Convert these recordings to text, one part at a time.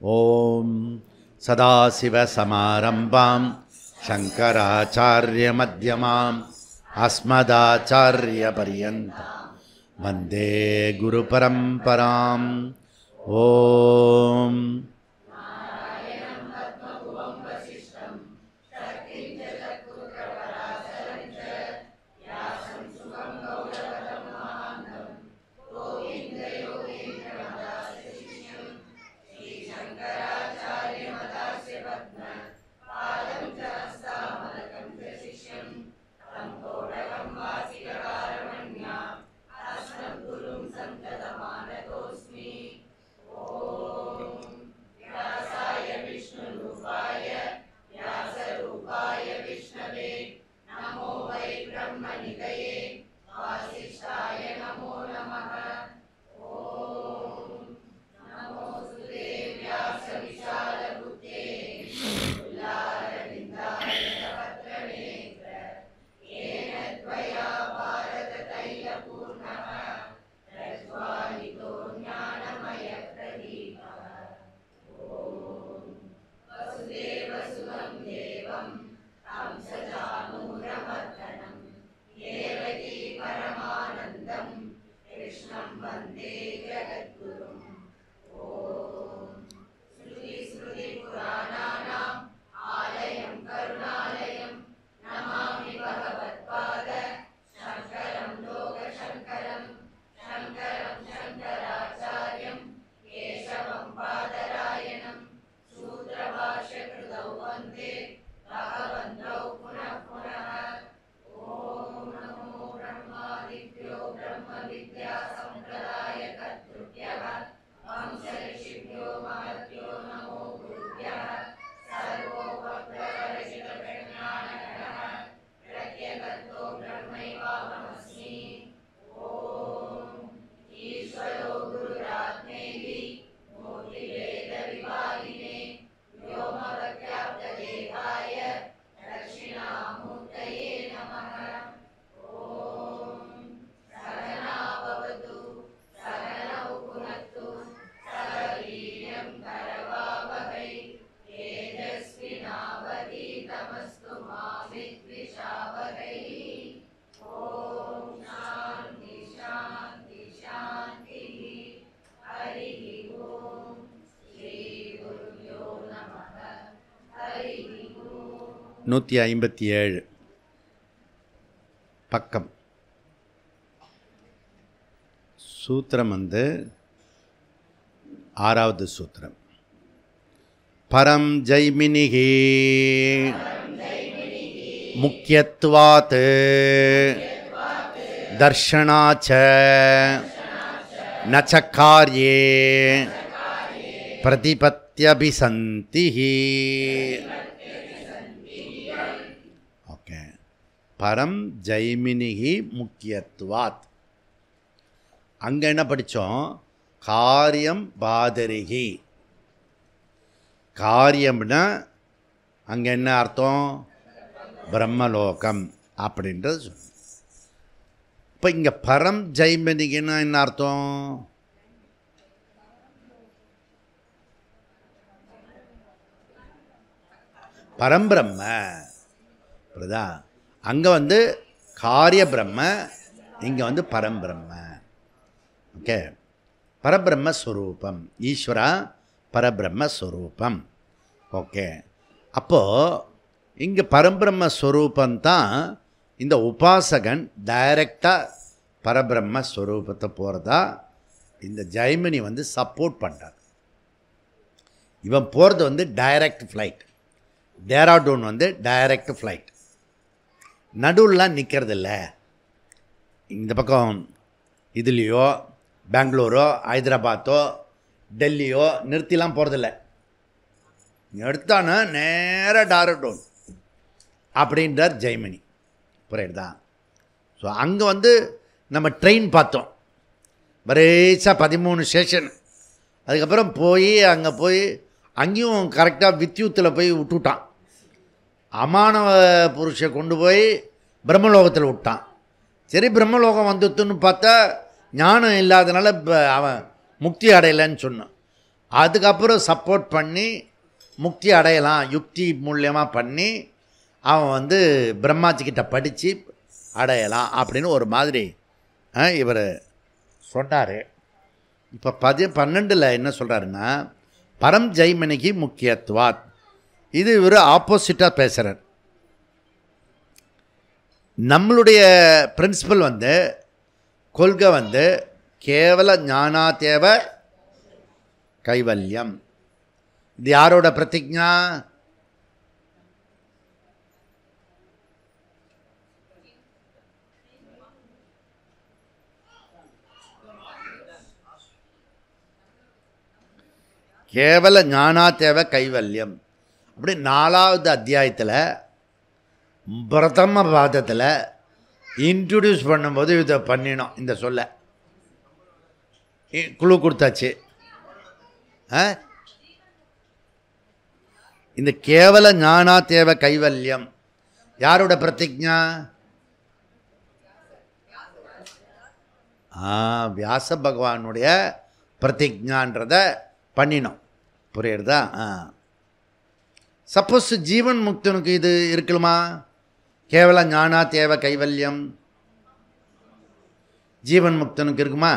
ஓம் சதாசிவசமாரம்பாம் சங்கராச்சார்யமத்யமாம் அஸ்மதாச்சார்யபர்யந்தாம் வந்தே குருபரம்பராம். ஓம் நூற்றி 57 பக்கம். சூத்திரம் ஆறாவது சூத்திரம். பரம் ஜைமினிஹி முக்கியத்வாத் தர்ஷனாச்ச நச்ச கார்யே பிரதிபத்யபிசந்திஹி. பரம் ஜைமினிஹி முக்கியத்வாத். அங்கே என்ன படித்தோம்? காரியம் பாதரிகி. காரியம்னா அங்கே என்ன அர்த்தம்? பிரம்மலோகம் அப்படின்றது சொன்ன. இப்போ இங்கே பரம் ஜைமினிகின்னா என்ன அர்த்தம்? பரம்பிரம்ம. புரியுதா? அங்கே காரிய பிரம்ம, இங்கே பரம்பிரம்ம. ஓகே, பரபிரம்மஸ்வரூபம். ஈஸ்வரா பரபிரம்மஸ்வரூபம். ஓகே, அப்போது இங்கே பரபிரம்மஸ்வரூபந்தான் இந்த உபாசகன் டைரக்டாக பரபிரம்மஸ்வரூபத்தை போகிறதா இந்த ஜைமினி சப்போர்ட் பண்ணுறார். இவன் போகிறது direct flight. Dehradun direct flight. நடுவுலாம் நிற்கிறதில்ல. இந்த பக்கம் இதுலேயோ பெங்களூரோ ஹைதராபாத்தோ டெல்லியோ நிறுத்திலாம் போகிறதில்ல. எடுத்தானா நேராக டேராடூன் அப்படின்றார் ஜெய்மினி. புரியுதா? ஸோ அங்கே நம்ம ட்ரெயின் பார்த்தோம். வரைசா 13 ஸ்டேஷன். அதுக்கப்புறம் அங்கே போய் அங்கேயும் கரெக்டாக வித்யுத்தில் போய் விட்டுவிட்டான். அமானவ புருஷை கொண்டு போய் பிரம்மலோகத்தில் விட்டான். சரி, பிரம்மலோகம் வந்துட்டுன்னு பார்த்தா ஞானம் இல்லாதனால அவன் முக்தி அடையலைன்னு சொன்னான். அதுக்கப்புறம் சப்போர்ட் பண்ணி முக்தி அடையலாம், யுக்தி மூலியமாக பண்ணி அவன் வந்து பிரம்மாஜிக்கிட்ட படித்து அடையலாம் அப்படின்னு ஒரு மாதிரி இவர் சொன்னார். இப்போ 12 என்ன சொல்கிறாருன்னா, பரம் ஜெய்மினிக்கு முக்கியத்துவாத். இது இவர் ஆப்போசிட்டாக பேசுகிறார். நம்மளுடைய பிரின்சிபல் வந்து, கொள்கை வந்து கேவல ஞானாதேவ கைவல்யம். இது யாரோட பிரதிஜ்ஞா? கேவல ஞானாதேவ கைவல்யம். அப்படி 4வது அத்தியாயத்தில் பிரதம பாதத்தில் இன்ட்ரடியூஸ் பண்ணும்போது இதை பண்ணினோம். இந்த சொல்ல குழு கொடுத்தாச்சு. இந்த கேவல ஞானாதேவ கைவல்யம் யாரோட பிரதிஜ்ஞா? வியாச பகவானுடைய பிரதிஜ்ஞான்றத பண்ணினோம். புரியுறதா? சப்போஸ் ஜீவன் முக்தனுக்கு இது இருக்கலுமா? கேவல ஞானாதேவ கைவல்யம் ஜீவன் முக்தனுக்கு இருக்குமா?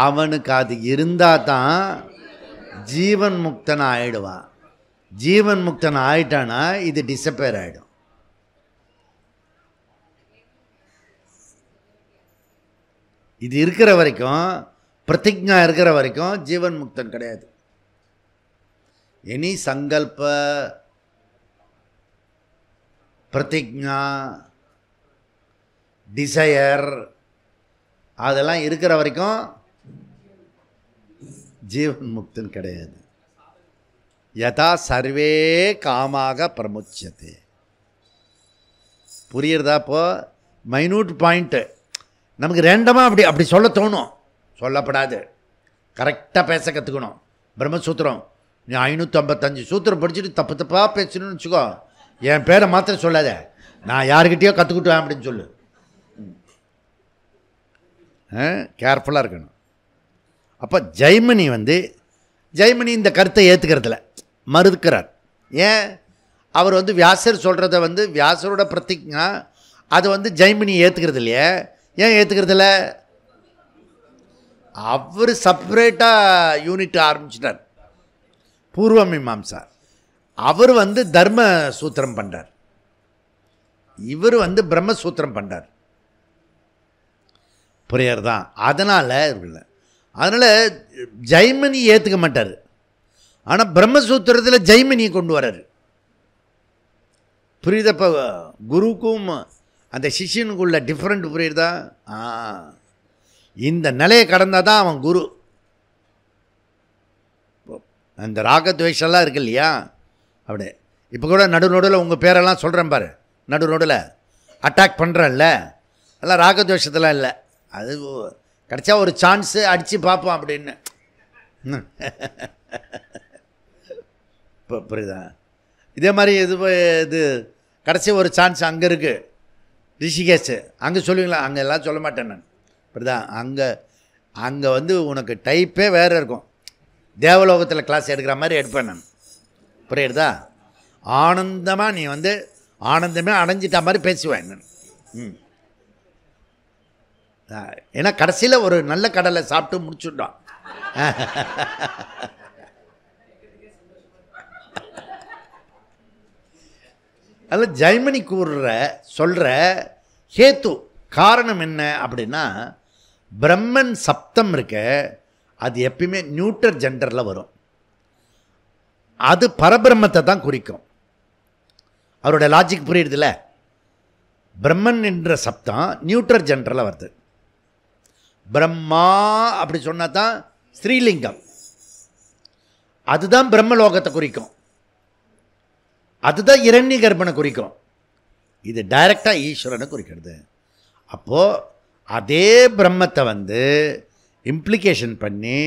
அவனுக்கு அது இருந்தால் தான் ஜீவன் முக்தன் ஆகிடுவான். ஜீவன் முக்தன் ஆயிட்டானா இது டிஸப்பேர் ஆகிடும். இது இருக்கிற வரைக்கும், பிரதிஜ்ஞா இருக்கிற வரைக்கும் ஜீவன் முக்தன் கிடையாது. எனி சங்கல்ப பிரதிஜ்ஞா டிசையர் அதெல்லாம் இருக்கிற வரைக்கும் ஜீவன் முக்தன் கிடையாது. யதா சர்வே காமாக பிரமுச்சதே. புரியுறதா? இப்போ மைனூட் பாயிண்ட்டு நமக்கு ரேண்டமாக அப்படி சொல்ல தோணும், சொல்லப்படாது. கரெக்டாக பேச கற்றுக்கணும். பிரம்மசூத்திரம் நீ 555 சூத்திரம் படிச்சுட்டு தப்பு தப்பாக பேசணும்னு வச்சுக்கோ, என் பேரை மாத்திரம் சொல்லாத, நான் யாருக்கிட்டேயோ கற்றுக்கிட்டேன் அப்படின்னு சொல்லு. கேர்ஃபுல்லாக இருக்கணும். அப்போ ஜெய்மினி இந்த கருத்தை ஏற்றுக்கிறதில்ல, மறுக்கிறார். ஏன்? அவர் வந்து வியாசர் சொல்கிறத வந்து வியாசரோட பிரதிஜ்ஞா அதை வந்து ஜெய்மினி ஏற்றுக்கிறது இல்லையே. ஏன் ஏற்றுக்கிறதில்ல? அவர் செப்பரேட்டாக யூனிட் ஆரம்பிச்சிட்டார், பூர்வ மீமாம்சா. அவர் வந்து தர்ம சூத்திரம் பண்ணுறார், இவர் வந்து பிரம்மசூத்திரம் பண்ணுறார். புரியறதான்? அதனால் ஜெய்மினி ஏற்றுக்க மாட்டார். ஆனால் பிரம்மசூத்திரத்தில் ஜெய்மினியை கொண்டு வர்றார். புரியுதா? இப்போ குருவுக்கும் அந்த சிஷியனுக்குள்ள டிஃப்ரெண்ட் புரியுதா? இந்த நிலையை கடந்தால் தான் அவன் குரு. அந்த ராகத்வேஷெல்லாம் இருக்கு இல்லையா, அப்படி இப்போ கூட நடுநடுவில் உங்கள் பேரெல்லாம் சொல்கிறேன் பாரு, நடுநடுவில் அட்டாக் பண்ணுறேன்ல, அதெல்லாம் ராகத்வேஷத்தெல்லாம் இல்லை. அது கிடச்சா ஒரு சான்ஸு அடித்து பார்ப்போம் அப்படின்னு. இப்போ புரியுதா? இதே மாதிரி இது கடைசி ஒரு சான்ஸ் அங்கே இருக்குது, ரிஷிகேஷ். அங்கே சொல்லுவீங்களா? அங்கே எல்லாம் சொல்ல மாட்டேன் நான். புரியுதா? அங்கே வந்து உனக்கு டைப்பே வேறு இருக்கும். தேவலோகத்தில் கிளாஸ் எடுக்கிற மாதிரி எடுப்பேன் நான். புரியுறதா? ஆனந்தமாக நீ வந்து ஆனந்தமே அடைஞ்சிட்ட மாதிரி பேசுவேன் நான். ஏன்னா கடைசியில் ஒரு நல்ல கடலை சாப்பிட்டு முடிச்சுட்டான். அதில் ஜெய்மினி சொல்கிற ஹேத்து காரணம் என்ன அப்படின்னா, பிரம்மன் சப்தம் இருக்க அது எப்பயுமே நியூட்டர் ஜெண்டரில் வரும். அது பரபிரம்மத்தை தான் குறிக்கும். அவருடைய லாஜிக் புரியுறதில்ல? பிரம்மன் என்ற சப்தம் நியூட்டர் ஜெண்டரில் வருது. பிரம்மா அப்படி சொன்னால் தான் ஸ்ரீலிங்கம், அதுதான் பிரம்மலோகத்தை குறிக்கும், அதுதான் இரண்ய கர்ப்பனை குறிக்கும். இது டைரக்டாக ஈஸ்வரனை குறிக்கிறது. அப்போது அதே பிரம்மத்தை வந்து இம்ப்ளிகேஷன் பண்ணி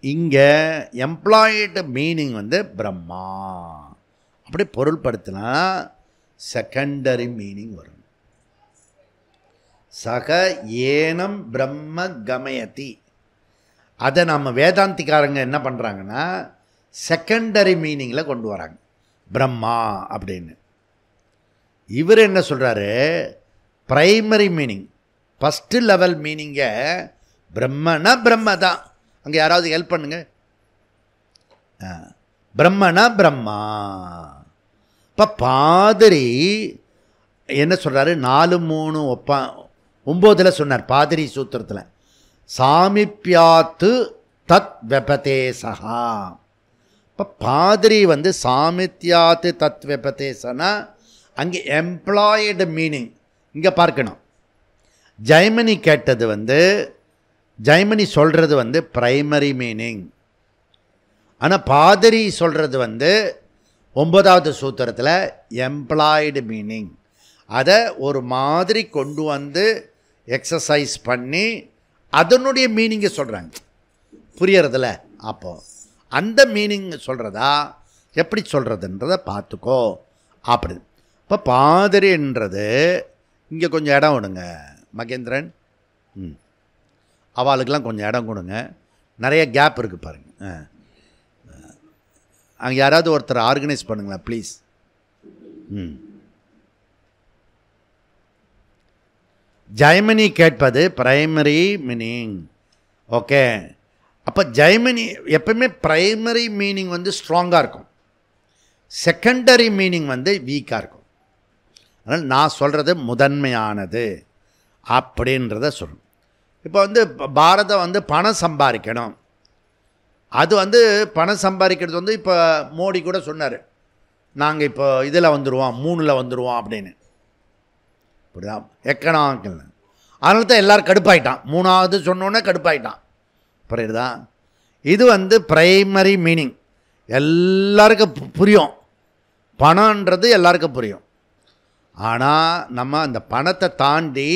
இங்கே எம்ப்ளாய்டு மீனிங் வந்து பிரம்மா அப்படி பொருள்படுத்தினா செகண்டரி மீனிங் வரும். சக ஏனம் பிரம்ம கமயதி. அதை நம்ம வேதாந்திக்காரங்க என்ன பண்ணுறாங்கன்னா செகண்டரி மீனிங்கில் கொண்டு வராங்க, பிரம்மா அப்படின்னு. இவர் என்ன சொல்கிறாரு, ப்ரைமரி மீனிங், ஃபஸ்ட்டு லெவல் மீனிங்கை பிரம்மனா பிரம்ம தான். அங்கே யாராவது ஹெல்ப் பண்ணுங்க. பிரம்மனா பிரம்மா. இப்போ பாதிரி என்ன சொல்கிறாரு, 4:3-9 சொன்னார் பாதிரி சூத்திரத்தில், சாமிப்யாத்து தத் வெபதேசா. இப்போ பாதிரி வந்து சாமித்யாத்து தத் வெபதேசனா அங்கே எம்ப்ளாய்டு மீனிங் இங்கே பார்க்கணும். ஜெய்மினி கேட்டது வந்து, ஜெய்மினி சொல்கிறது வந்து ப்ரைமரி மீனிங். ஆனால் பாதிரி சொல்கிறது வந்து 9வது சூத்திரத்தில் எம்ப்ளாய்டு மீனிங். அதை ஒரு மாதிரி கொண்டு வந்து எக்ஸசைஸ் பண்ணி அதனுடைய மீனிங்கை சொல்கிறாங்க. புரியறதில்ல? அப்போது அந்த மீனிங் சொல்கிறதா எப்படி சொல்கிறதுன்றதை பார்த்துக்கோ அப்படி. இப்போ பாதிரின்றது இங்கே கொஞ்சம் இடம் விடுங்க மகேந்திரன். அவளுக்கெல்லாம் கொஞ்சம் இடம் கொடுங்க, நிறைய கேப் இருக்குது பாருங்கள். அங்கே யாராவது ஒருத்தர் ஆர்கனைஸ் பண்ணுங்களேன் ப்ளீஸ். ஜெய்மினி கேட்பது பிரைமரி மீனிங். ஓகே, அப்போ ஜெய்மினி எப்பவுமே பிரைமரி மீனிங் வந்து ஸ்ட்ராங்காக இருக்கும், செகண்டரி மீனிங் வந்து வீக்காக இருக்கும். அதனால் நான் சொல்கிறது முதன்மையானது அப்படின்றத சொல்லணும். இப்போ வந்து பாரதம் வந்து பணம் சம்பாதிக்கணும். அது வந்து பணம் சம்பாதிக்கிறது வந்து இப்போ மோடி கூட சொன்னார், நாங்கள் இப்போ இதில் வந்துடுவோம், 3ல் வந்துடுவோம் அப்படின்னு. இப்படிதான் எக்கனாமிக்கல். அதனால தான் எல்லோரும் கடுப்பாயிட்டான், 3வது சொன்னோன்னே கடுப்பாயிட்டான். புரியுதா? இது வந்து ப்ரைமரி மீனிங், எல்லாருக்கும் புரியும், பணன்றது எல்லாருக்கும் புரியும். ஆனால் நம்ம அந்த பணத்தை தாண்டி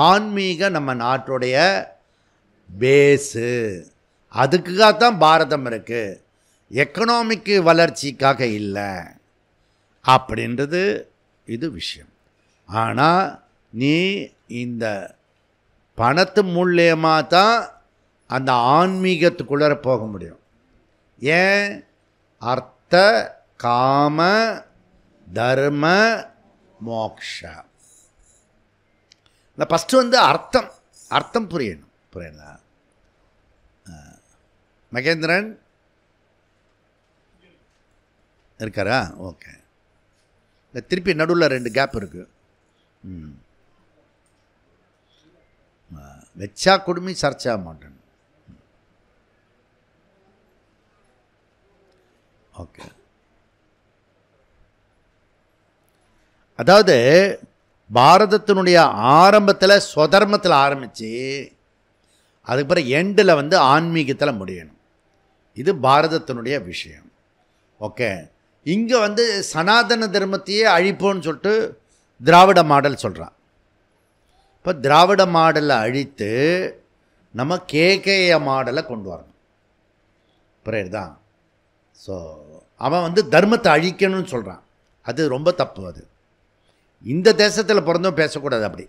ஆன்மீக நம்ம நாட்டுடைய பேஸு, அதுக்காகத்தான் பாரதம் இருக்குது, எக்கனாமிக்கு வளர்ச்சிக்காக இல்லை அப்படின்றது இது விஷயம். ஆனால் நீ இந்த பணத்து மூலியமாக தான் அந்த ஆன்மீகத்துக்குள்ளே போக முடியும். ஏன்? அர்த்த காம தர்ம மோக்ஷா. இல்லை, ஃபஸ்ட்டு வந்து அர்த்தம் புரியணும். புரியுதா மகேந்திரன்? இருக்காரா? ஓகே. இல்லை, திருப்பி நடுவில் 2 கேப் இருக்குது. வச்சா குடுமி சர்ச்சா மாட்டேன். ஓகே, அதாவது பாரதத்தினுடைய ஆரம்பத்தில் ஸ்வதர்மத்தில் ஆரம்பித்து அதுக்கு பிறகு எண்டில் வந்து ஆன்மீகத்தில் முடியணும். இது பாரதத்தினுடைய விஷயம். ஓகே, இங்கே வந்து சனாதன தர்மத்தையே அழிப்போன்னு சொல்லிட்டு திராவிட மாடல் சொல்கிறான். இப்போ திராவிட மாடலை அழித்து நம்ம கேகேய மாடலை கொண்டு வரணும். புரியுதுதான்? ஸோ அவன் வந்து தர்மத்தை அழிக்கணும்னு சொல்கிறான். அது ரொம்ப தப்பு. அது இந்த தேசத்தில் பிறந்தும் பேசக்கூடாது அப்படி.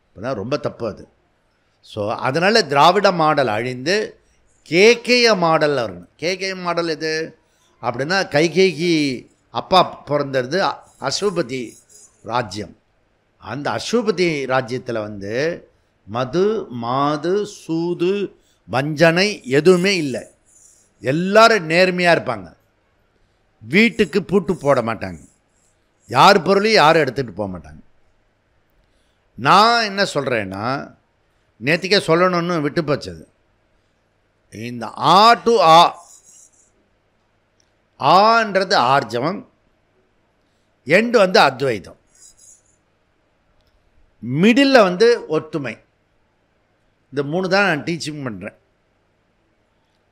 இப்போதான் ரொம்ப தப்பு அது. ஸோ அதனால் திராவிட மாடல் அழிந்து கேகேய மாடலில் வரணும். கேகேய மாடல் எது அப்படின்னா, கைகேயி அப்பா பிறந்தது அசுபதி ராஜ்யம். அந்த அசுபதி ராஜ்யத்தில் வந்து மது மாது சூது வஞ்சனை எதுவுமே இல்லை. எல்லாரும் நேர்மையாக இருப்பாங்க, வீட்டுக்கு பூட்டு போட மாட்டாங்க, யார் பொருளையும் யாரும் எடுத்துகிட்டு போக மாட்டாங்க. நான் என்ன சொல்கிறேன்னா, நேற்றுக்கே சொல்லணும்னு விட்டு போச்சது, இந்த ஆ டு ஆன்றது ஆர்ஜவம், எண்டு வந்து அத்வைதம், மிடில் வந்து ஒத்துமை. இந்த 3 தான் நான் டீச்சிங் பண்ணுறேன்.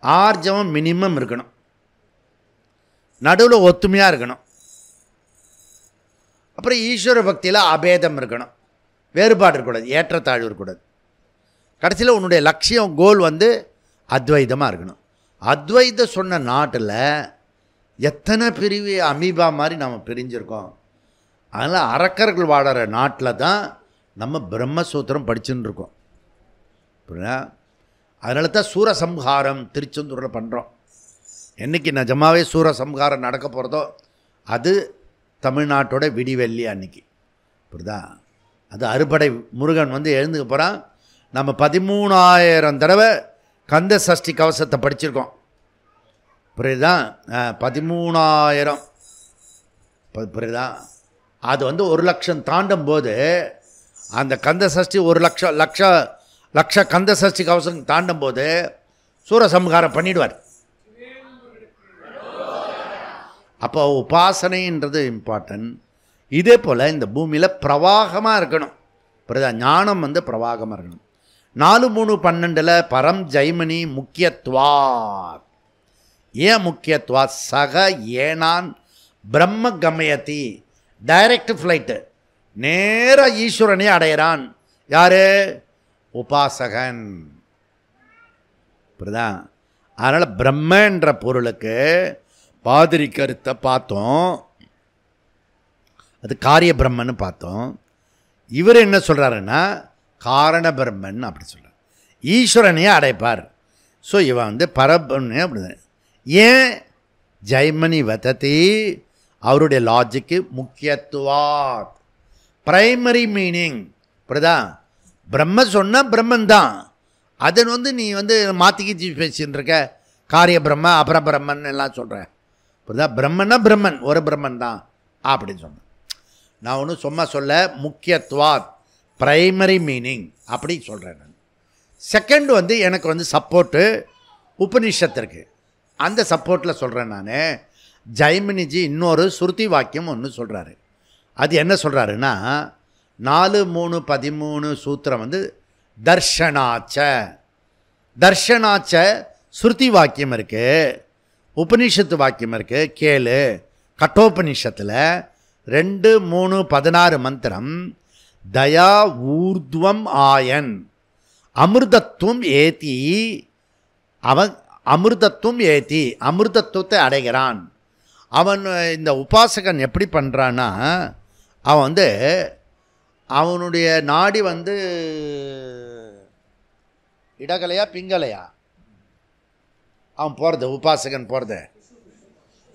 ஆர்ஜவம் மினிமம் இருக்கணும், நடுவில் ஒத்துமையாக இருக்கணும், அப்புறம் ஈஸ்வர பக்தியில் அபேதம் இருக்கணும், வேறுபாடு இருக்கக்கூடாது, ஏற்றத்தாழ்வு இருக்கக்கூடாது. கடைசியில் உன்னுடைய லட்சியம் கோல் வந்து அத்வைதமாக இருக்கணும். அத்வைத சொன்ன நாட்டில் எத்தனை பிரிவு அமீபா மாதிரி நம்ம பிரிஞ்சிருக்கோம். அதனால் அரக்கர்கள் வாடுற நாட்டில் தான் நம்ம பிரம்மசூத்திரம் படிச்சுன்னு இருக்கோம். புரியுதா? அதனால தான் சூரசம்ஹாரம் திருச்செந்தூரில் பண்ணுறோம். என்றைக்கு நிஜமாவே சூரசம்ஹாரம் நடக்க போகிறதோ அது தமிழ்நாட்டோட விடிவெள்ளி அன்னைக்கு. புரியுதா? அது அறுபடை முருகன் வந்து எழுந்துக்க போகிறான். நம்ம 13,000 தடவை கந்த சஷ்டி கவசத்தை படிச்சிருக்கோம். புரியுதா? 13,000. புரியுதா? அது வந்து 1,00,000 தாண்டும் போது அந்த கந்த சஷ்டி 1,00,000 கந்த சஷ்டி கவசம் தாண்டும் போது சூரசம்ஹாரம் பண்ணிடுவார். அப்போ உபாசனைன்றது இம்பார்ட்டன்ட். இதே போல் இந்த பூமியில் பிரவாகமாக இருக்கணும். புரியுதா? ஞானம் வந்து பிரவாகமாக இருக்கணும். 4-3-12 பரம் ஜெய்மனி முக்கியத்வா. ஏன் முக்கியத்வா? சக ஏனான் பிரம்ம கமயதி. டைரக்ட் ஃப்ளைட்டு, நேராக ஈஸ்வரனே அடையிறான். யாரு? உபாசகன். புரியுதா? அதனால் பிரம்மன்ற பொருளுக்கு பாதிரி கருத்தை பார்த்தோம். அது காரிய பிரம்மன்னு பார்த்தோம். இவர் என்ன சொல்கிறாருன்னா காரண பிரம்மன் அப்படி சொல்கிறார். ஈஸ்வரனையே அடைப்பார். ஸோ இவன் வந்து பரபிரம்மனே அப்படி. ஏன்? ஜெய்மனி வதத்தி, அவருடைய லாஜிக்கு முக்கியத்துவா, பிரைமரி மீனிங். புரியுதா? பிரம்ம சொன்னால் பிரம்மன் தான். அதை வந்து நீ வந்து மாற்றிக்கிச்சு பேசின்னு இருக்க. காரிய பிரம்ம அபர பிரம்மன் எல்லாம் சொல்கிற. புரியுதா? பிரம்மன்னா பிரம்மன், ஒரு பிரம்மன் தான் அப்படின்னு சொன்னேன். நான் ஒன்றும் சும்மா சொல்ல, முக்கியத்துவா பிரைமரி மீனிங் அப்படி சொல்கிறேன் நான். செகண்ட் வந்து எனக்கு வந்து சப்போர்ட்டு உபனிஷத்திற்கு. அந்த சப்போர்ட்டில் சொல்கிறேன் நான். ஜெய்மினிஜி இன்னொரு சுருதி வாக்கியம் ஒன்று சொல்கிறாரு. அது என்ன சொல்கிறாருன்னா 4-3-13 சூத்திரம் வந்து தர்ஷனாச்ச ஸ்ருதி வாக்கியம் இருக்குது, உபனிஷத்து வாக்கியம் இருக்குது. கேளு. கட்டோபனிஷத்தில் 2-3-16 மந்திரம். தயா ஊர்துவம் ஆயன் அமிர்தத்துவம் ஏத்தி. அவன் அமிர்தத்துவம் ஏத்தி அமிர்தத்துவத்தை அடைகிறான். அவன் இந்த உபாசகன் எப்படி பண்ணுறான்னா, அவன் வந்து அவனுடைய நாடி வந்து இடகலையா பிங்கலையா அவன் போகிறது, உபாசகன் போகிறது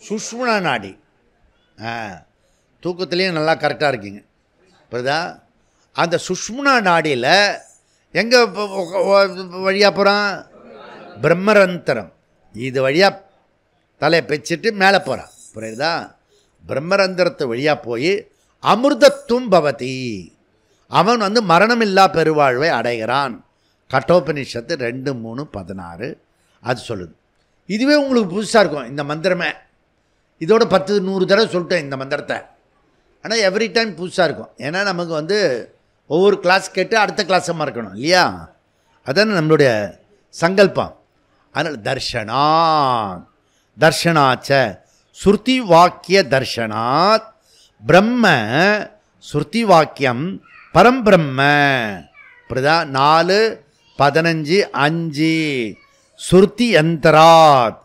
சுஷ்மண நாடி. தூக்கத்துலேயும் நல்லா கரெக்டாக இருக்கீங்க. புரியுதா? அந்த சுஷ்மண நாடியில் எங்கே வழியாக போகிறான்? பிரம்மரந்தரம். இது வழியாக தலையை பெச்சிட்டு மேலே போகிறான். புரியுதா? பிரம்மரந்தரத்து வழியாக போய் அமிர்தத்துவம் பவதி, அவன் வந்து மரணமில்லா பெருவாழ்வை அடைகிறான். கட்டோபனிஷத்து 2-3-16 அது சொல்லுது. இதுவே உங்களுக்கு புதுசாக இருக்கும் இந்த மந்திரமே. இதோட 10-100 தடவை சொல்லிட்டேன் இந்த மந்திரத்தை. ஆனால் எவ்ரி டைம் புதுசாக இருக்கும். ஏன்னா நமக்கு வந்து ஒவ்வொரு கிளாஸ் கேட்டு அடுத்த கிளாஸை மறக்கணும் இல்லையா? அதான நம்மளுடைய சங்கல்பம். அதனால் தர்ஷனாச்ச ஸ்ருதி வாக்கிய தர்ஷனாத் பிரம்ம ஸ்ருதி வாக்கியம் பரம்பிரம்ம. புரியுதா? 4-15-5 ஸ்ருதி யந்தராத்.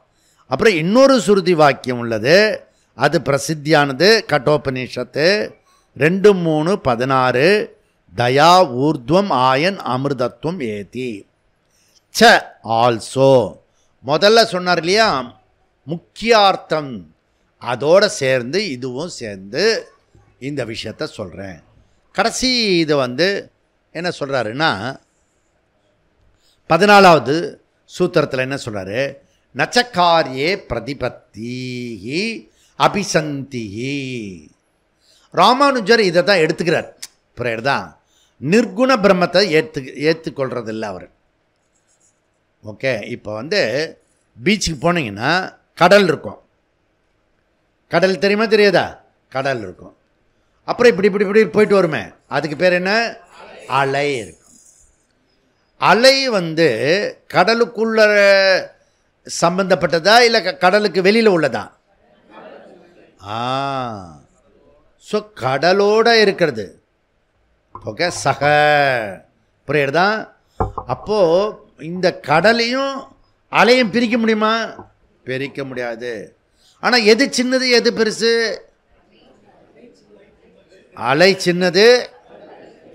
அப்புறம் இன்னொரு ஸ்ருதி வாக்கியம் உள்ளது, அது பிரசித்தியானது. கட்டோபனிஷத்து 2-3-16 தயா ஊர்துவம் ஆயன் அமிர்தத்துவம் ஏதி ச ஆல்சோ. முதல்ல சொன்னார் இல்லையா முக்கியார்த்தம், அதோடு சேர்ந்து இதுவும் சேர்ந்து இந்த விஷயத்தை சொல்கிறேன். கடைசி இது வந்து என்ன சொல்கிறாருன்னா 14வது சூத்திரத்தில் என்ன சொல்கிறாரு? நச்சக்காரியே பிரதிபத்தி அபிசந்தி. ராமானுஜர் இதை தான் எடுத்துக்கிறார். புரியுதா? நிர்குண பிரம்மத்தை ஏற்றுக்கொள்றதில்லை அவர். ஓகே, இப்போ வந்து பீச்சுக்கு போனீங்கன்னா கடல் இருக்கும். கடல் தெரியுமா தெரியாதா? கடல் இருக்கும். அப்புறம் இப்படி இப்படி இப்படி போயிட்டு வருமே, அதுக்கு பேர் என்ன? அலை இருக்கும். அலை வந்து கடலுக்குள்ள சம்பந்தப்பட்டதா இல்லை கடலுக்கு வெளியில் உள்ளதா? ஸோ கடலோடு இருக்கிறது. ஓகே, சக. புரியுறதா? அப்போது இந்த கடலையும் அலையும் பிரிக்க முடியுமா? பிரிக்க முடியாது. ஆனால் எது சின்னது எது பெருசு? அலை சின்னது,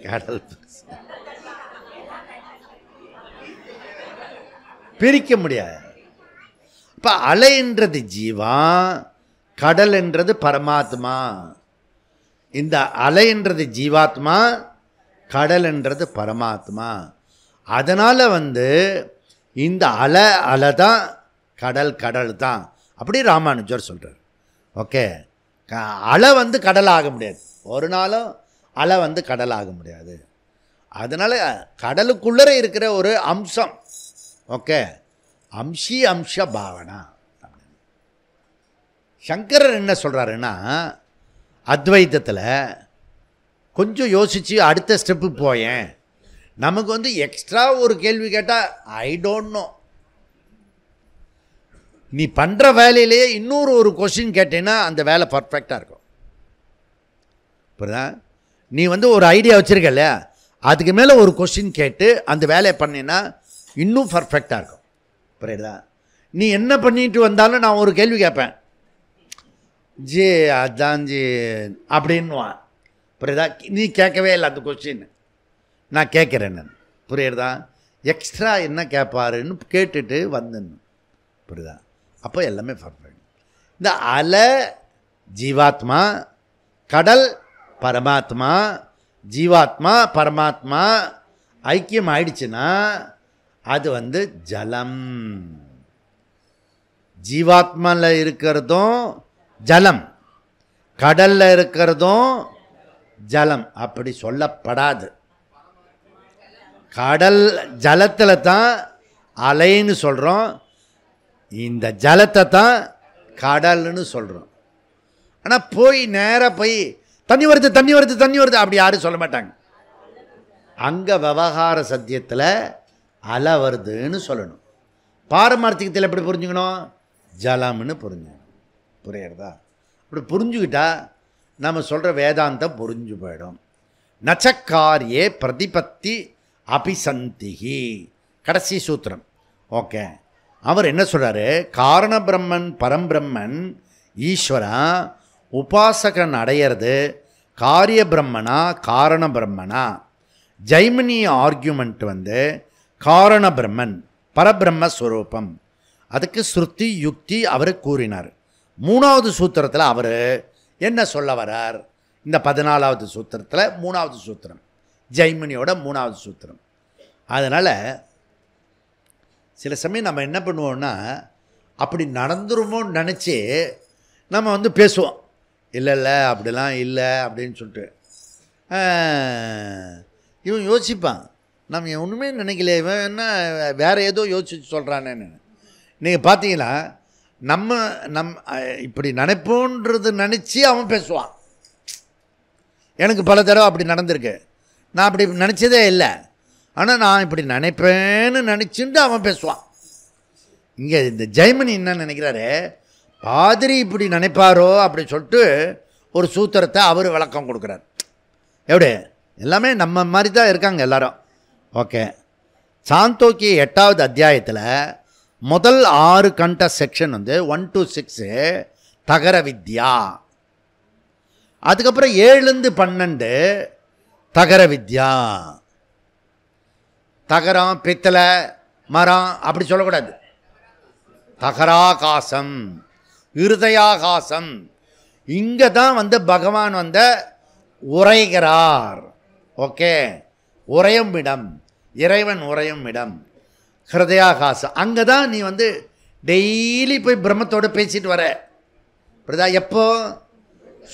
கடல் பிரிக்க முடியாது. இப்போ அலைன்றது ஜீவா, கடல் என்றது பரமாத்மா. இந்த அலைன்றது ஜீவாத்மா, கடல் என்றது பரமாத்மா. அதனால் இந்த அலை தான், கடல் கடல் தான். அப்படி ராமானுஜர் சொல்கிறார். ஓகே, அலை கடல் ஆக முடியாது, ஒரு நாளும் அலை கடல் ஆக முடியாது. அதனால் கடலுக்குள்ளே இருக்கிற ஒரு அம்சம். ஓகே, அம்சி அம்ச பாவனா. சங்கரர் என்ன சொல்கிறாருன்னா, அத்வைத்தத்தில் கொஞ்சம் யோசித்து அடுத்த ஸ்டெப்பு போயேன். நமக்கு எக்ஸ்ட்ரா ஒரு கேள்வி கேட்டால் ஐ டோன்ட் நோ. நீ பண்ணுற வேலையிலேயே இன்னொரு ஒரு கொஸ்டின் கேட்டேன்னா அந்த வேலை பர்ஃபெக்டாக இருக்கும். புரியுதா? நீ ஒரு ஐடியா வச்சுருக்கல, அதுக்கு மேலே ஒரு கொஸ்டின் கேட்டு அந்த வேலையை பண்ணினா இன்னும் பர்ஃபெக்டாக இருக்கும். புரியுதா? நீ என்ன பண்ணிட்டு வந்தாலும் நான் ஒரு கேள்வி கேட்பேன், ஜி அதான் ஜி அப்படின்வான். புரியுதா? நீ கேட்கவே இல்லை அந்த கொஸ்டின், நான் கேட்குறேன். நான் புரியுறதா? எக்ஸ்ட்ரா என்ன கேட்பாருன்னு கேட்டுட்டு வந்துடணும். புரியுதா? அப்போ எல்லாமே பர்ஃபெக்ட். இந்த அலை ஜீவாத்மா, கடல் பரமாத்மா. ஜீவாத்மா பரமாத்மா ஐக்கியம் ஆயிடுச்சுன்னா அது ஜலம். ஜீவாத்மாவில் இருக்கிறதும் ஜலம், கடலில் இருக்கிறதும் ஜலம். அப்படி சொல்லப்படாது. கடல் ஜலத்தில் தான் அலைன்னு சொல்கிறோம், இந்த ஜலத்தை தான் கடல்னு சொல்கிறோம். ஆனால் போய் நேராக போய் தண்ணி வருது தண்ணி வருது தண்ணி வருது அப்படி யாரும் சொல்ல மாட்டாங்க. அங்கே விவகார சத்தியத்தில் அலை வருதுன்னு சொல்லணும். பாரமார்த்திகத்தில் எப்படி புரிஞ்சுக்கணும்? ஜலம்னு புரிஞ்சுக்கணும். புரியுறதா? அப்படி புரிஞ்சுக்கிட்டா நம்ம சொல்கிற வேதாந்தம் புரிஞ்சு போயிடும். நச்சக்காரியே பிரதிபத்தி அபிசந்திகி, கடைசி சூத்திரம். ஓகே, அவர் என்ன சொல்கிறாரு? காரண பிரம்மன் பரம்பிரம்மன் ஈஸ்வரா உபாசகன் அடையிறது காரிய பிரம்மனா காரண பிரம்மனா? ஜைமினி ஆர்கியூமெண்ட் காரண பிரம்மன் பரபிரம்மஸ்வரூபம். அதுக்கு ஸ்ருதி யுக்தி அவர் கூறினார். மூணாவது சூத்திரத்தில் அவர் என்ன சொல்ல வரார்? இந்த 14வது சூத்திரத்தில் 3வது சூத்திரம், ஜைமினியோட 3வது சூத்திரம். அதனால் சில சமயம் நம்ம என்ன பண்ணுவோம்னா, அப்படி நடந்துருமோன்னு நினச்சி நம்ம பேசுவோம். இல்லை இல்லை அப்படிலாம் இல்லை அப்படின்னு சொல்லிட்டு இவன் யோசிப்பான், நம்ம ஒன்றுமே நினைக்கல, இவன் என்ன வேறு ஏதோ யோசிச்சு சொல்கிறானேன்னு. நீங்கள் பார்த்தீங்கன்னா நம்ம இப்படி நினைப்போன்றது நினச்சி அவன் பேசுவான். எனக்கு பல தடவை அப்படி நடந்திருக்கு. நான் அப்படி நினச்சதே இல்லை, ஆனால் நான் இப்படி நினைப்பேன்னு நினச்சிட்டு அவன் பேசுவான். இங்கே இந்த ஜெய்மினி என்ன நினைக்கிறாரு, பாதிரி இப்படி நினைப்பாரோ அப்படி சொல்லிட்டு ஒரு சூத்திரத்தை அவர் விளக்கம் கொடுக்குறார். எப்படி எல்லாமே நம்ம மாதிரி தான் இருக்காங்க எல்லாரும். ஓகே, சாந்தோக்கிய 8வது அத்தியாயத்தில் முதல் 6 கண்ட செக்ஷன் 1 to 6 தகர வித்யா. அதுக்கப்புறம் 7லேருந்து 12 தகர வித்யா. தகரம் பித்தளை மரம் அப்படி சொல்லக்கூடாது. தகராகாசம், இருதயாகாசம். இங்கே தான் பகவான் உரைகிறார். ஓகே, உரையும் இடம், இறைவன் உரையும் இடம் ஹிருதயாகாசம். அங்கே தான் நீ டெய்லி போய் பிரம்மத்தோடு பேசிட்டு வர. புரியுதா? எப்போ?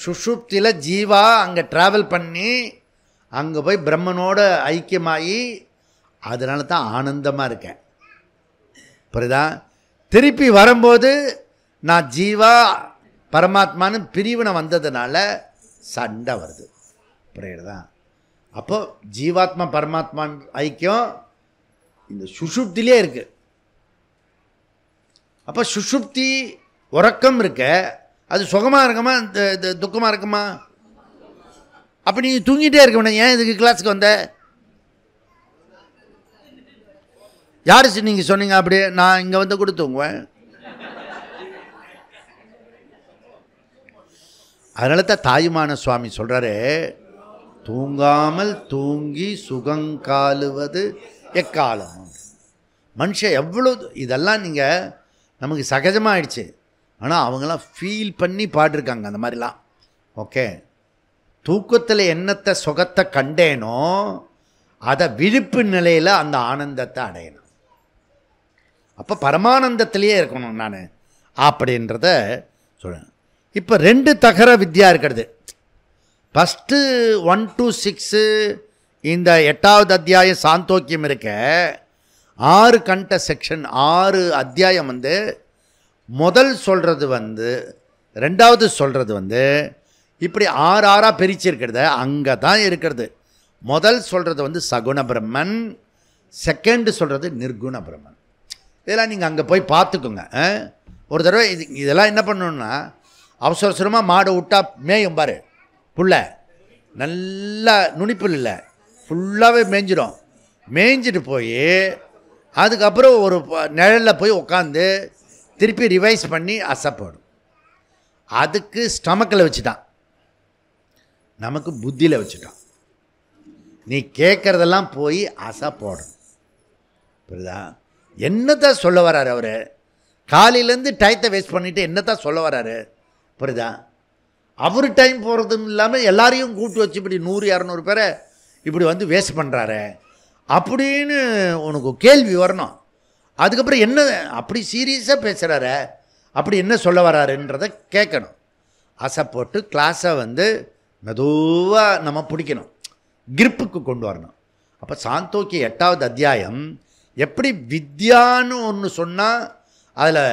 சுஷுப்தியில் ஜீவா அங்கே ட்ராவல் பண்ணி அங்கே போய் பிரம்மனோட ஐக்கியமாகி, அதனால தான் ஆனந்தமாக இருக்கேன். புரியுதா? திருப்பி வரும்போது நான் ஜீவா பரமாத்மானு பிரிவினை வந்ததுனால சண்டை வருது. புரியுறதா? அப்போது ஜீவாத்மா பரமாத்மா ஐக்கியம் இந்த சுஷுப்திலே இருக்கு. அப்போ சுஷுப்தி உறக்கம் இருக்க, அது சுகமாக இருக்குமா துக்கமாக இருக்குமா? அப்போ நீ தூங்கிட்டே இருக்க வேண்டாம். ஏன் இதுக்கு கிளாஸுக்கு வந்த? யாரு நீங்கள் சொன்னீங்க அப்படியே? நான் இங்கே கூட தூங்குவேன். அதனால தான் தாயுமான சுவாமி சொல்கிறாரு, தூங்காமல் தூங்கி சுகங்காலுவது எக்காலம். மனுஷன் எவ்வளோ இதெல்லாம் நீங்கள் நமக்கு சகஜமாக ஆயிடுச்சு. ஆனால் அவங்களாம் ஃபீல் பண்ணி பாடிருக்காங்க அந்த மாதிரிலாம். ஓகே, தூக்கத்தில் என்னத்தை சுகத்தை கண்டேனோ அதை விழிப்பு நிலையில் அந்த ஆனந்தத்தை அடையணும். அப்போ பரமானந்தத்திலேயே இருக்கணும் நான் அப்படின்றத சொல்கிறேன். இப்போ 2 தகர வித்யா இருக்கிறது. ஃபஸ்ட்டு 1 to 6 இந்த 8வது அத்தியாயம் சாந்தோக்கியம் இருக்க 6 கண்ட செக்ஷன், 6 அத்தியாயம் வந்து முதல் சொல்கிறது வந்து 2வது சொல்கிறது வந்து இப்படி 6 பிரிச்சிருக்கிறது. அங்கே தான் இருக்கிறது. முதல் சொல்கிறது வந்து சகுண பிரம்மன், செகண்ட் சொல்கிறது நிர்குண பிரம்மன். இதெல்லாம் நீங்கள் அங்கே போய் பார்த்துக்கோங்க. ஒரு தடவை இதெல்லாம் என்ன பண்ணணுன்னா, அவசர அவசரமாக மாடு விட்டா மேயும் பாரு, புல்ல நல்லா நுனிப்புல் இல்லை, ஃபுல்லாகவே மேய்ஞ்சிடும். மேய்ஞ்சிட்டு போய் அதுக்கப்புறம் ஒரு நிழலில் போய் உட்காந்து திருப்பி ரிவைஸ் பண்ணி அசைப்படும். அதுக்கு ஸ்டமக்கில் வச்சுட்டான், நமக்கு புத்தியில் வச்சுட்டான். நீ கேட்குறதெல்லாம் போய் அசை போடணும். புரியுதா? என்னத்தான் சொல்ல வர்றாரு அவர்? காலையிலேருந்து டயத்தை வேஸ்ட் பண்ணிவிட்டு என்னத்தான் சொல்ல வர்றாரு? புரியுதா? அவர் டைம் போகிறதும் இல்லாமல் எல்லாரையும் கூப்பிட்டு வச்சு இப்படி 100-200 பேரை இப்படி வந்து வேஸ்ட் பண்ணுறாரு அப்படின்னு உனக்கு கேள்வி வரணும். அதுக்கப்புறம் என்ன அப்படி சீரியஸாக பேசுகிறாரு, அப்படி என்ன சொல்ல வர்றாருன்றதை கேட்கணும். அசை போட்டு கிளாஸை வந்து மெதுவாக நம்ம பிடிக்கணும், கிரிப்புக்கு கொண்டு வரணும். அப்போ சாந்தோக்கிய 8வது அத்தியாயம் எப்படி வித்யான்னு ஒன்று சொன்னால் அதில்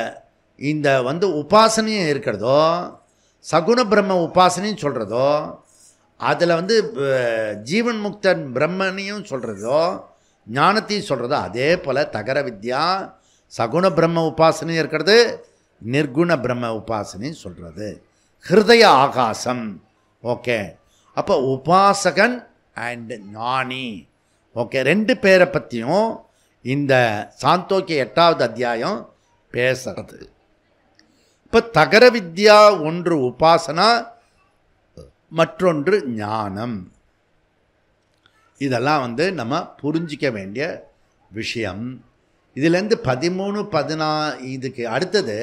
இந்த வந்து உபாசனையும் இருக்கிறதோ, சகுண பிரம்ம உபாசனையும் சொல்கிறதோ, அதில் வந்து ஜீவன் முக்தன் பிரம்மனையும் சொல்கிறதோ, ஞானத்தையும் சொல்கிறதோ, அதே போல் தகர வித்யா சகுண பிரம்ம உபாசனையும் இருக்கிறது, நிர்குண பிரம்ம உபாசனையும் சொல்கிறது. ஹிருதய ஆகாசம். ஓகே, அப்போ உபாசகன் அண்ட் ஞானி. ஓகே, 2 பேரை பற்றியும் இந்த சாந்தோக்கிய 8வது அத்தியாயம் பேசுறது. இப்போ தகர வித்யா ஒன்று உபாசனா, மற்றொன்று ஞானம். இதெல்லாம் வந்து நம்ம புரிஞ்சிக்க வேண்டிய விஷயம். இதிலேருந்து 13, 14 இதுக்கு அடுத்தது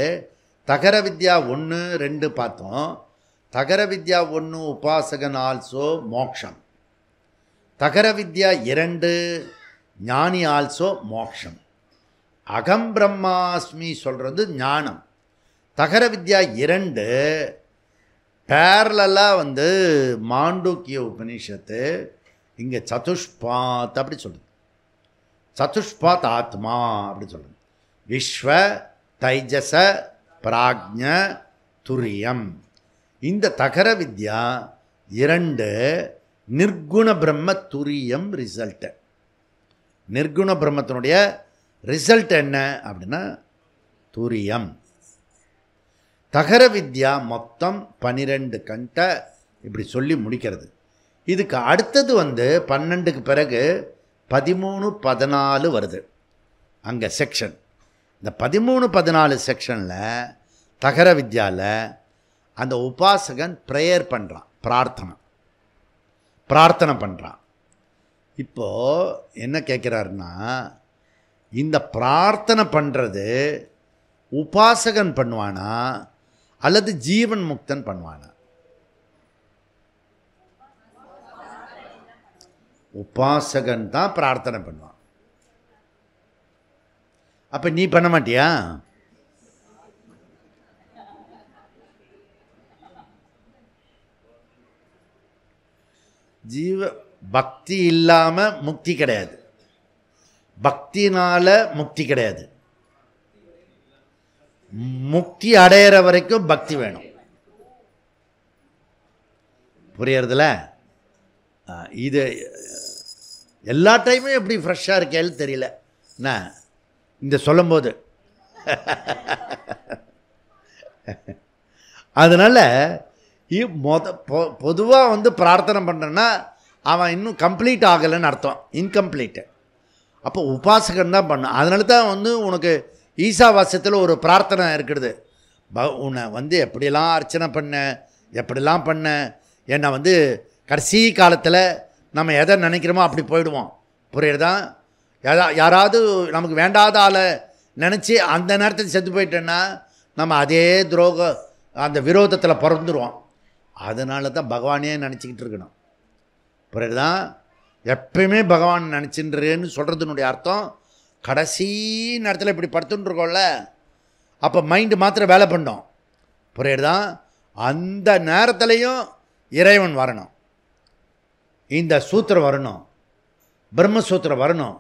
தகர வித்யா 1, 2 பார்த்தோம். தகர வித்யா 1 உபாசகன் ஆல்சோ மோக்ஷம். தகர வித்யா 2 ஞானி ஆல்சோ மோக்ஷம். அகம் பிரம்மாஸ்மி சொல்கிறது ஞானம். தகர வித்யா 2 பேரலாக வந்து மாண்டூக்கிய உபனிஷத்து இங்கே சதுஷ்பாத் அப்படி சொல்லுது. சதுஷ்பாத் ஆத்மா அப்படி சொல்லுது. விஸ்வ தைஜச பிராஜ்ஞ துரியம். இந்த தகர வித்யா 2 நிர்குண பிரம்ம துரியம் ரிசல்ட்டு. நிர்குண பிரம்மத்தினுடைய ரிசல்ட் என்ன அப்படின்னா துரியம். தகர வித்யா மொத்தம் 12 கண்ட இப்படி சொல்லி முடிக்கிறது. இதுக்கு அடுத்தது வந்து 12க்கு பிறகு 13, 14 வருது அங்கே செக்ஷன். இந்த 13, 14 செக்ஷனில் தகர வித்யாவில் அந்த உபாசகன் ப்ரேயர் பண்ணுறான், பிரார்த்தனை பண்ணுறான். இப்போது என்ன கேட்குறாருன்னா, இந்த பிரார்த்தனை பண்ணுறது உபாசகன் பண்ணுவானா அல்லது ஜீவன் முக்தன் பண்ணுவானா? உபாசகன் தான் பிரார்த்தனை பண்ணுவான். அப்போ நீ பண்ண மாட்டியா? பக்தி இல்லாமல் முக்தி கிடையாது, பக்தினால முக்தி கிடையாது. முக்தி அடையிற வரைக்கும் பக்தி வேணும். புரியறதுல? இது எல்லா டைமும் எப்படி ஃப்ரெஷ்ஷாக இருக்கேன்னு தெரியல என்ன இந்த சொல்லும்போது. அதனால் பொதுவாக வந்து பிரார்த்தனை பண்ணுறேன்னா அவன் இன்னும் கம்ப்ளீட் ஆகலைன்னு அர்த்தம், இன்கம்ப்ளீட்டு. அப்போ உபாசகன் தான் பண்ண. அதனால தான் வந்து உனக்கு ஈசாவாசியத்தில் ஒரு பிரார்த்தனை இருக்கிறது. உன்னை வந்து எப்படிலாம் அர்ச்சனை பண்ண, எப்படிலாம் பண்ண, என்னை வந்து கடைசி காலத்தில் நம்ம எதை நினைக்கிறோமோ அப்படி போயிடுவோம். புரியுறதா? யாராவது நமக்கு வேண்டாத ஆளை நினச்சி அந்த நேரத்தில் செத்து போயிட்டோன்னா நம்ம அதே அந்த விரோதத்தில் பிறந்துருவோம். அதனால தான் பகவானே நினச்சிக்கிட்டு இருக்கணும். புரியுறதா? எப்பயுமே பகவான் நினச்சின்றேன்னு சொல்கிறதுனுடைய அர்த்தம், கடைசி நேரத்தில் இப்படி படுத்துன்னு இருக்கோம்ல, அப்போ மைண்டு மாத்திரம் வேலை பண்ணோம். புரியுறதா? அந்த நேரத்துலையும் இறைவன் வரணும், இந்த சூத்திரம் வரணும், பிரம்மசூத்திரம் வரணும்.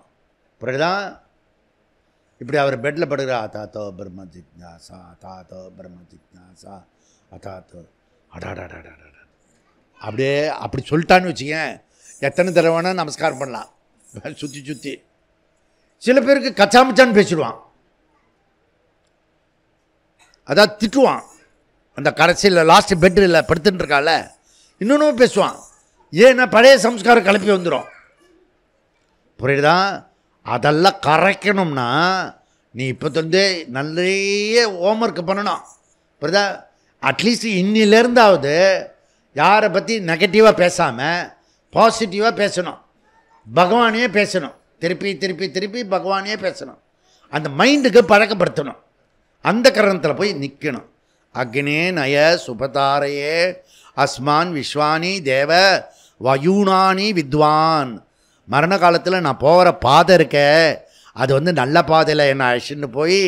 புரியுதா? இப்படி அவர் பெட்டில் படுகிற அதாத்தோ பிரம்ம ஜிக்ஞாசா, அதாத்தோ பிரம்ம ஜிக்ஞாசா, அதாத்தோ அடாடாடாடா அப்படியே அப்படி சொல்லிட்டான்னு வச்சுக்கேன், எத்தனை தடவை வேணால் நமஸ்காரம் பண்ணலாம் சுற்றி சுற்றி. சில பேருக்கு கச்சாமச்சான்னு பேசிடுவான், அதாவது திட்டுவான். அந்த கடைசியில் லாஸ்ட் பெட்டில் படுத்துட்டு இருக்கால இன்னொன்று பேசுவான். ஏன்னா பழைய சம்ஸ்காரம் கிளப்பி வந்துடும். புரியுதா? அதெல்லாம் கரைக்கணும்னா நீ இப்போ வந்து நிறைய ஹோம்ஒர்க் பண்ணணும். புரியுதா? அட்லீஸ்ட் இன்னிலேருந்தாவது யாரை பற்றி நெகட்டிவாக பேசாமல் பாசிட்டிவாக பேசணும், பகவானே பேசணும், திருப்பி திருப்பி திருப்பி பகவானே பேசணும். அந்த மைண்டுக்கு பழக்கப்படுத்தணும். அந்த கரணத்தில் போய் நிற்கணும். அக்னே நய சுபதாரையே அஸ்மான் விஸ்வானி தேவ வயூனானி வித்வான். மரண காலத்தில் நான் போகிற பாதை இருக்க, அது வந்து நல்ல பாதையில் என்னை அழிச்சுன்னு போய்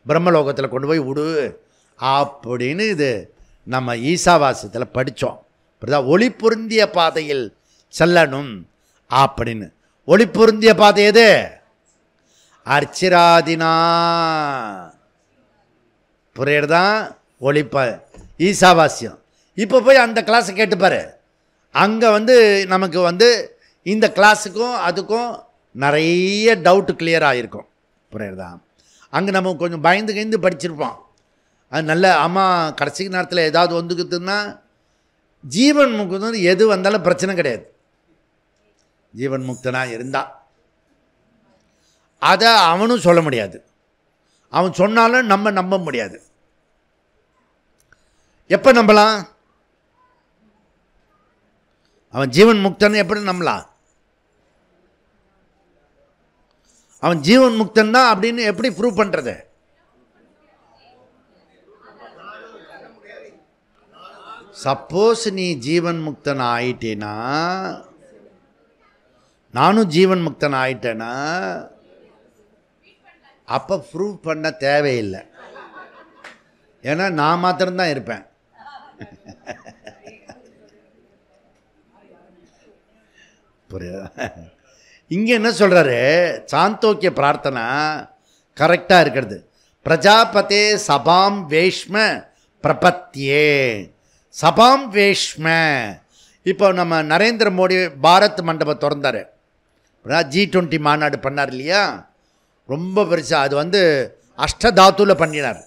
பிரம்மலோகத்தில் கொண்டு போய் விடு அப்படின்னு இது நம்ம ஈசாவாசத்தில் படித்தோம். இப்படிதான் ஒளி பொருந்திய பாதையில் செல்லணும் அப்படின்னு. ஒளி பொருந்திய பாதை எது? அர்ச்சிராதினா. புரியுறதான்? ஒளிப்ப ஈசாவாசியம். இப்போ போய் அந்த கிளாஸை கேட்டுப்பாரு. அங்கே வந்து நமக்கு வந்து இந்த கிளாஸுக்கும் அதுக்கும் நிறைய டவுட்டு கிளியர் ஆகிருக்கும். புரியுறதா? அங்கே நம்ம கொஞ்சம் பயந்து கைந்து படிச்சிருப்போம். அது நல்ல ஆமாம், கடைசி நேரத்தில் ஏதாவது வந்துக்குதுன்னா ஜீவன் முக்தன் வந்து எது வந்தாலும் பிரச்சனை கிடையாது. ஜீவன் முக்தனாக இருந்தால் அதை அவனும் சொல்ல முடியாது, அவன் சொன்னாலும் நம்ம நம்ப முடியாது. எப்போ நம்பலாம்? அவன் ஜீவன் முக்தன் எப்படி நம்பலாம்? அவன் ஜீவன் முக்தன் தான் அப்படின்னு எப்படி ப்ரூவ் பண்ணுறது? சப்போஸ் நீ ஜீவன் முக்தன் ஆயிட்டேனா, நானும் ஜீவன் முக்தன் ஆயிட்டேனா, அப்போ ப்ரூவ் பண்ண தேவையில்லை. ஏன்னா நான் மாத்திரம்தான் இருப்பேன். புரியுதா? இங்கே என்ன சொல்கிறாரு? சாந்தோக்கிய பிரார்த்தனை கரெக்டாக இருக்கிறது. பிரஜாபதே சபாம் வேஷ்ம பிரபத்தியே. சபாம் வேஷ்ம. இப்போ நம்ம நரேந்திர மோடி பாரத் மண்டபம் திறந்தார். G20 மாநாடு பண்ணார் இல்லையா? ரொம்ப பெருசாக. அது வந்து அஷ்டதாத்துல பண்ணினார்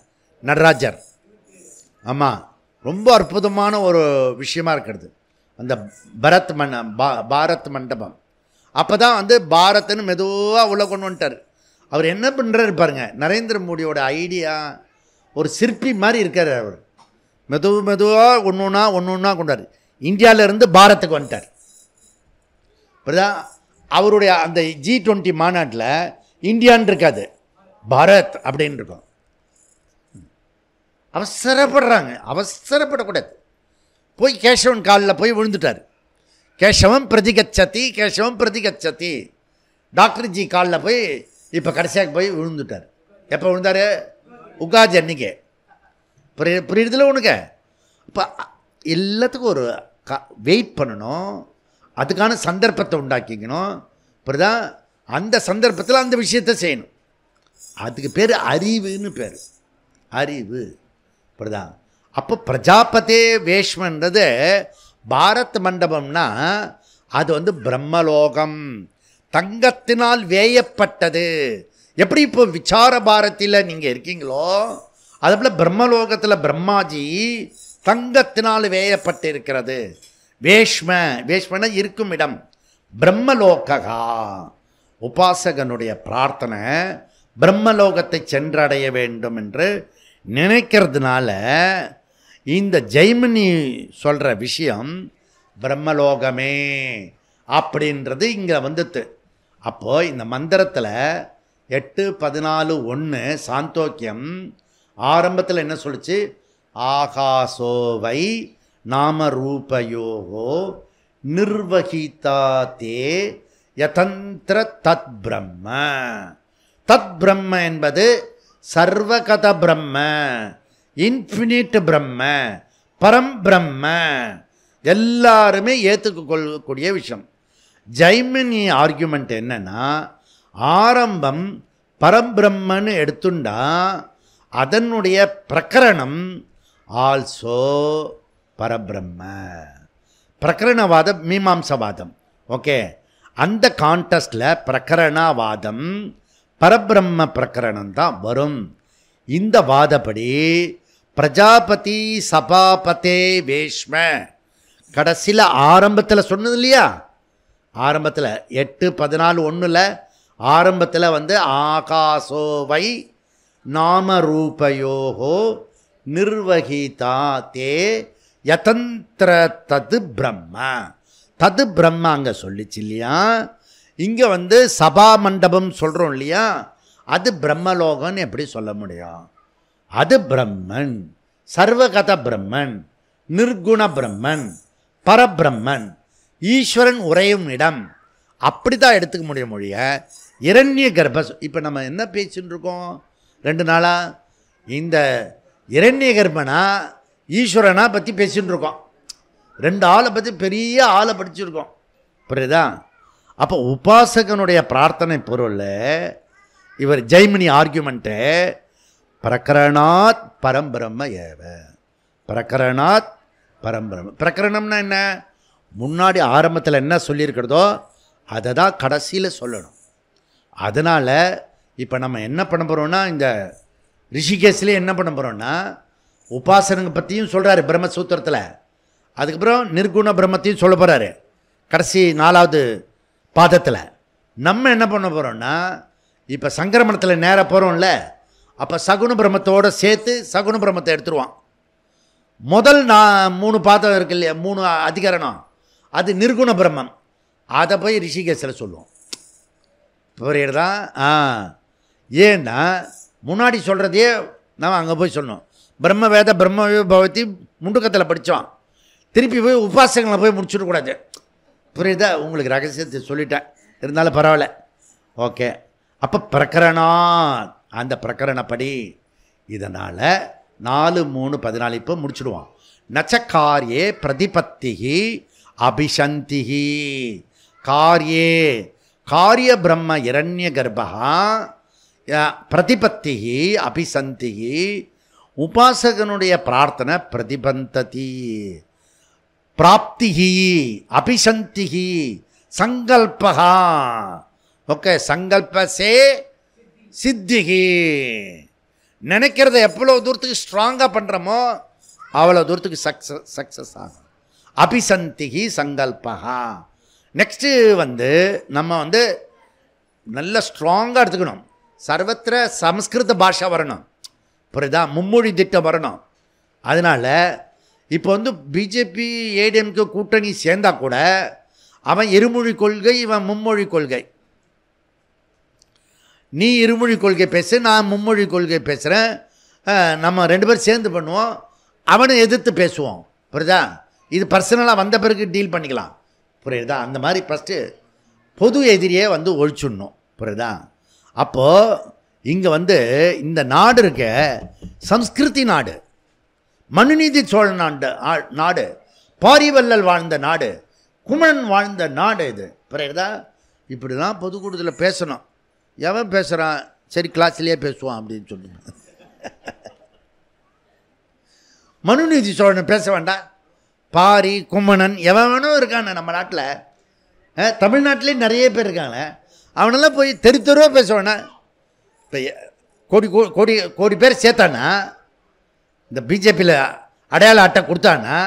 நடராஜர். ஆமாம், ரொம்ப அற்புதமான ஒரு விஷயமாக இருக்கிறது அந்த பாரத் மண்டபம். அப்போ தான் வந்து பாரத்னு மெதுவாக உள்ள கொண்டு வந்துட்டார். அவர் என்ன பண்ணுறாரு பாருங்க, நரேந்திர மோடியோட ஐடியா ஒரு சிற்பி மாதிரி இருக்கார். அவர் மெதுவாக ஒன்று ஒன்றா கொண்டார். இந்தியாவிலேருந்து பாரத்துக்கு வந்துட்டார். இப்போதான் அவருடைய அந்த G20 மாநாட்டில் இந்தியான்னு இருக்காது, பாரத் அப்படின்னு இருக்கும். அவசரப்படுறாங்க, அவசரப்படக்கூடாது. போய் கேசவன் காலில் போய் விழுந்துட்டார். கேசவம் பிரதிகச்சதி, கேசவம் பிரதிகச்சதி. டாக்டர் ஜி காலில் போய் இப்போ கடைசியாக போய் விழுந்துட்டார். எப்போ விழுந்தார்? உகாஜ் அன்னைக்கு. புரியுறதுல உனக்கு? இப்போ எல்லாத்துக்கும் ஒரு வெயிட் பண்ணணும், அதுக்கான சந்தர்ப்பத்தை உண்டாக்கிக்கணும். இப்படிதான் அந்த சந்தர்ப்பத்தில் அந்த விஷயத்தை செய்யணும். அதுக்கு பேர் அறிவுன்னு பேர், அறிவு. இப்படிதான். அப்போ பிரஜாபதே வேஷ்மன்றது பாரத் மண்டபம்னா அது வந்து பிரம்மலோகம், தங்கத்தினால் வேயப்பட்டது. எப்படி இப்போ விசார பாரதியில் நீங்கள் இருக்கீங்களோ அதுபோல் பிரம்மலோகத்தில் பிரம்மாஜி தங்கத்தினால் வேயப்பட்டு இருக்கிறது. வேஷ்மன இருக்கும் இடம் பிரம்மலோகா. உபாசகனுடைய பிரார்த்தனை பிரம்மலோகத்தை சென்றடைய வேண்டும் என்று நினைக்கிறதுனால இந்த ஜெய்மினி சொல்கிற விஷயம் பிரம்மலோகமே அப்படின்றது இங்கே வந்துட்டு. அப்போது இந்த மந்திரத்தில் 8, 14, 1 சாந்தோக்கியம் ஆரம்பத்தில் என்ன சொல்லிச்சு? ஆகாசோவை நாம ரூபயோகோ நிர்வகிதா தே யதந்திர தத் பிரம்ம. தத் பிரம்ம என்பது சர்வகத பிரம்ம, இன்ஃபினிட் பிரம்ம, பரம் பிரம்ம, எல்லாருமே ஏற்றுக்கொள்ளக்கூடிய விஷயம். ஜைமினி ஆர்குமெண்ட் என்னன்னா, ஆரம்பம் பரம்பிரம்மன்னு எடுத்துண்டா அதனுடைய பிரகரணம் ஆல்சோ பரபிரம்ம. பிரகரணவாதம் மீமாம்சவாதம். ஓகே, அந்த கான்டெஸ்டில் பிரகரணவாதம் பரபிரம்ம பிரகரணம் தான் வரும். இந்த வாதப்படி பிரஜாபதி சபாபதே வேஷ்ம கடைசியில் ஆரம்பத்தில் சொன்னது இல்லையா? ஆரம்பத்தில் 8, 14, 1 ஆரம்பத்தில் வந்து ஆகாசோவை நாம ரூபயோகோ நிர்வகிதா தே யதந்திர தது பிரம்ம. தது பிரம்ம அங்கே சொல்லிச்சு இல்லையா? இங்கே வந்து சபா மண்டபம் சொல்கிறோம் இல்லையா? அது பிரம்மலோகம்னு எப்படி சொல்ல முடியும்? அது பிரம்மன், சர்வகத பிரம்மன், நிர்குண பிரம்மன், பரபிரம்மன், ஈஸ்வரன் உறையும் இடம். அப்படி தான் எடுத்துக்க முடியும் மொழிய. இரண்ய கர்ப்ப இப்போ நம்ம என்ன பேசின்னு இருக்கோம் 2 நாளாக? இந்த இரண்ய கர்ப்பனா ஈஸ்வரனா பற்றி பேசின்னு இருக்கோம். 2 ஆளை பற்றி பெரிய ஆளை படிச்சிருக்கோம். புரியுதா? அப்போ உபாசகனுடைய பிரார்த்தனை பொருள் இவர் ஜெய்மினி ஆர்குமெண்ட்டு பிரகரணாத் பரம்பிரம்ம ஏவ. பிரகரணாத் பரம்பிரம்ம. பிரகரணம்னா என்ன? முன்னாடி ஆரம்பத்தில் என்ன சொல்லியிருக்கிறதோ அதை தான் கடைசியில் சொல்லணும். அதனால் இப்போ நம்ம என்ன பண்ண போகிறோம்னா, இந்த ரிஷிகேஷ்லேயே என்ன பண்ண போகிறோம்னா, உபாசனங்க பற்றியும் சொல்கிறாரு பிரம்மசூத்திரத்தில். அதுக்கப்புறம் நிர்குண பிரம்மத்தையும் சொல்ல போகிறாரு கடைசி 4வது பாதத்தில். நம்ம என்ன பண்ண போகிறோம்னா, இப்போ சங்கிரமணத்தில் நேராக போகிறோம்ல, அப்போ சகுண பிரம்மத்தோடு சேர்த்து சகுண பிரம்மத்தை எடுத்துருவான். முதல் 3 பாதம் இருக்கு இல்லையா, 3 அதிகரணம், அது நிர்குண பிரம்மம். அதை போய் ரிஷிகேஷில் சொல்லுவோம். புரியுறதா? ஏன்னா முன்னாடி சொல்கிறதையே நம்ம அங்கே போய் சொல்லணும். பிரம்ம வேத பிரம்ம பவதி முண்டுக்கத்தில் படித்தோம். திருப்பி போய் உபாசகங்களை போய் முடிச்சுடக்கூடாது. புரியுதா? உங்களுக்கு ரகசியத்தை சொல்லிட்டேன், இருந்தாலும் பரவாயில்ல. ஓகே, அப்போ பிரகரணா அந்த பிரகரணப்படி இதனால் 4, 3, 14 இப்போ முடிச்சுடுவான். நச்சக்காரியே பிரதிபத்திகி அபிசந்திகி. காரியே காரிய பிரம்ம இரண்ய கர்ப்பா பிரதிபத்திகி அபிசந்திகி. உபாசகனுடைய பிரார்த்தனை பிரதிபந்ததி பிராப்திகி அபிசந்திகி சங்கல்பகா. ஓகே, சங்கல்பசே சித்திகி. நினைக்கிறத எவ்வளோ தூரத்துக்கு ஸ்ட்ராங்காக பண்ணுறோமோ அவ்வளோ தூரத்துக்கு சக்ஸஸ் ஆகும். அபிசந்திகி சங்கல்பகா. நெக்ஸ்ட்டு வந்து நம்ம வந்து நல்ல ஸ்ட்ராங்காக எடுத்துக்கணும். சர்வத்திர சமஸ்கிருத பாஷா வரணும். புரியுதா? மும்மொழி திட்டம் வரணும். அதனால் இப்போ வந்து பிஜேபி ஏடிஎம்கே கூட்டணி சேர்ந்தா கூட அவன் இருமொழி கொள்கை, இவன் மும்மொழி கொள்கை. நீ இருமொழி கொள்கை பேசு, நான் மும்மொழி கொள்கை பேசுகிறேன். நம்ம 2 பேரும் சேர்ந்து பண்ணுவோம், அவனை எதிர்த்து பேசுவோம். புரியுதா? இது பர்சனலாக வந்த பிறகு டீல் பண்ணிக்கலாம். புரியுதா? அந்த மாதிரி ஃபஸ்ட்டு பொது எதிரியே வந்து ஒழிச்சுடணும். புரியுதா? அப்போது இங்கே வந்து இந்த நாடு இருக்க சம்ஸ்கிருதி நாடு, மனுநீதி சோழன் நாடு, பாரிவல்லல் வாழ்ந்த நாடு, குமரன் வாழ்ந்த நாடு இது. புரியுதா? இப்படி தான் பொதுக்கூட்டத்தில் பேசணும். எவன் பேசுகிறான்? சரி, கிளாஸ்லேயே பேசுவான் அப்படின்னு சொல்லுங்க. மனுநீதி சோழன் பேச வேண்டாம். பாரி கும்மணன் எவன் வேணும் இருக்கான நம்ம நாட்டில். தமிழ்நாட்டிலே நிறைய பேர் இருக்காங்க. அவனெல்லாம் போய் தெருவாக பேசுவானா? இப்போ கோடி கோடி கோடி பேர் சேர்த்தானா, இந்த பிஜேபியில் அடையாள அட்டை கொடுத்தானா,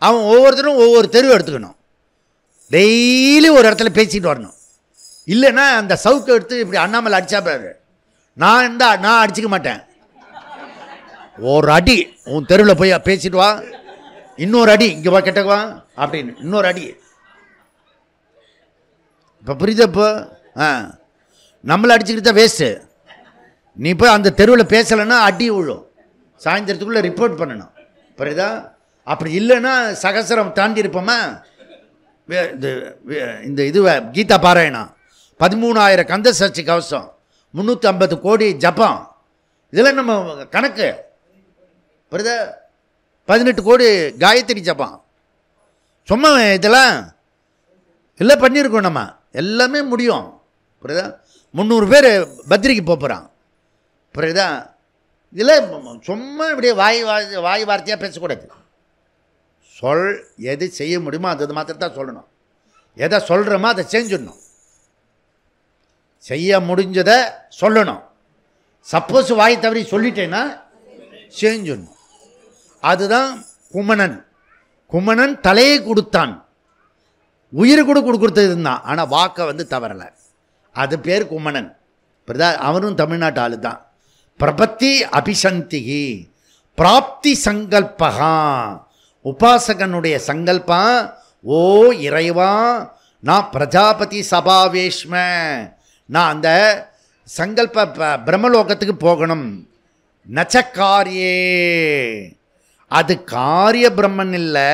அவன் ஒவ்வொருத்தரும் ஒவ்வொரு தெருவை எடுத்துக்கணும். டெய்லி ஒரு இடத்துல பேசிட்டு வரணும். இல்லைன்னா அந்த சவுக்கை எடுத்து இப்படி அண்ணாமலை அடித்தா பாரு, நான் அடிச்சிக்க மாட்டேன். ஒரு அடி உன் தெருவில் போய் பேசிட்டு வா, இன்னொரு அடி, இங்கே வா கெட்டவா அப்படின்னு இன்னொரு அடி. இப்போ புரியுதப்போ? நம்மளை அடிச்சுக்கிட்டு தான் வேஸ்ட்டு. நீ போய் அந்த தெருவில் பேசலைன்னா அடி விழும், சாயந்தரத்துக்குள்ளே ரிப்போர்ட் பண்ணணும். புரியுதா? அப்படி இல்லைன்னா சகசரம் தாண்டி இருப்போமா? இந்த இதுவை கீதா பாராயணம் 13,000 கந்த சஷ்டி கவசம், 350 கோடி ஜபம், இதெல்லாம் நம்ம கணக்கு. புரியுதா? 18 கோடி காயத்ரி ஜபம், சும்மா இதெல்லாம் எல்லாம் பண்ணியிருக்கோம் நம்ம, எல்லாமே முடியும். புரியுதா? 300 பேர் பத்திரிக்கை போகிறான். புரியுதா? இதில் சும்மா இப்படியே வாய் வார்த்தையாக பேசக்கூடாது. எது செய்ய முடியுமோ அது மாத்திரம் தான் சொல்லணும். எதை சொல்கிறோமோ அதை செஞ்சிடணும். செய்ய முடிஞ்சதை சொல்லணும். சப்போஸ் வாய் தவறி சொல்லிட்டேன்னா செஞ்சிடணும். அதுதான் குமணன். குமணன் தலையை கொடுத்தான், உயிர் கூட கொடுக்குறது இருந்தான், ஆனால் வாக்கை தவறலை. அது பேர் குமணன். புரியுதா? அவனும் தமிழ்நாட்டு ஆளு தான். பிரபத்தி அபிசந்திகி பிராப்தி சங்கல்பகா, உபாசகனுடைய சங்கல்பம், ஓ இறைவா நான் பிரஜாபதி சபாவேஷ்ம, நான் அந்த சங்கல்ப பிரம்மலோகத்துக்கு போகணும். நச்சக்காரியே, அது காரிய பிரம்மன் இல்லை,